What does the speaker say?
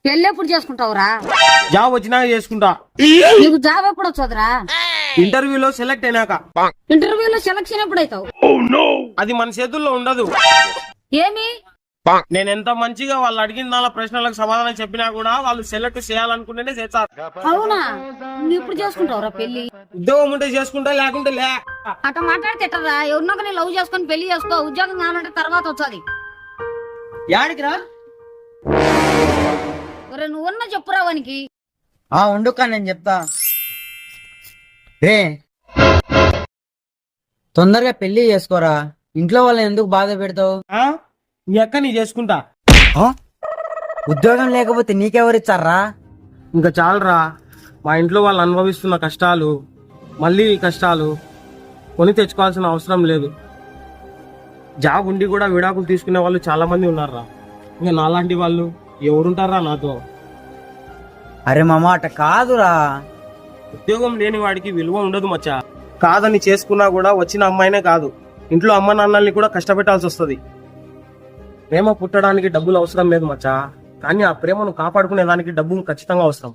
పెళ్లి ఎప్పుడు చేసుకుంటావురా? జాబ్ వచ్చినాక చేసుకుంటా. నీకు జాబ్ ఎప్పుడు వచ్చోదురా? ఇంటర్వ్యూలో సెలెక్ట్ అయినాక. ఇంటర్వ్యూలో సెలక్షన్ ఎప్పుడైతావు? అది మన చేతుల్లో ఉండదు. ఏమి? నేను ఎంత మంచిగా వాళ్ళు అడిగిన దాని ప్రశ్నలకు సమాధానం చెప్పినా కూడా వాళ్ళు సెలెక్ట్ చేయాలనుకుంటేనే చేస్తారు. అవునా? నువ్వు ఎప్పుడు చేసుకుంటావురా పెళ్లి? ఉద్యోగం ఉంటే చేసుకుంటా, లేకుంటే లే. అట్ట మాట్లాడితే ఎట్టరా? ఎవరినొక నీ లవ్ చేసుకొని పెళ్లి చేసుకో. ఉద్యోగం కావాలంటే తర్వాత వచ్చాది. యాడికి రా? ఒరే నువ్వన్నా చెప్పురా వానికి. ఉండుకా నేను చెప్తా. రే తొందరగా పెళ్లి చేసుకోరా, ఇంట్లో వాళ్ళని ఎందుకు బాధ పెడతావు? నీ అక్క నీ చేసుకుంటా. ఉద్యోగం లేకపోతే నీకెవరిచ్చారా? ఇంకా చాలరా, మా ఇంట్లో వాళ్ళు అనుభవిస్తున్న కష్టాలు మళ్ళీ ఈ కష్టాలు కొని తెచ్చుకోవాల్సిన అవసరం లేదు. జాబ్ ఉండి కూడా విడాకులు తీసుకునే వాళ్ళు చాలా మంది ఉన్నారా. ఇంకా నాలాంటి వాళ్ళు ఎవరుంటారా నాతో? అరే మామ అట కాదురా. ఉద్యోగం లేని వాడికి విలువ ఉండదు మచ్చా. కాదని చేసుకున్నా కూడా వచ్చిన అమ్మాయినే కాదు, ఇంట్లో అమ్మ నాన్నల్ని కూడా కష్టపెట్టాల్సి వస్తుంది. ప్రేమ పుట్టడానికి డబ్బులు అవసరం లేదు మచ్చా, కానీ ఆ ప్రేమను కాపాడుకునే దానికి డబ్బులు ఖచ్చితంగా అవసరం.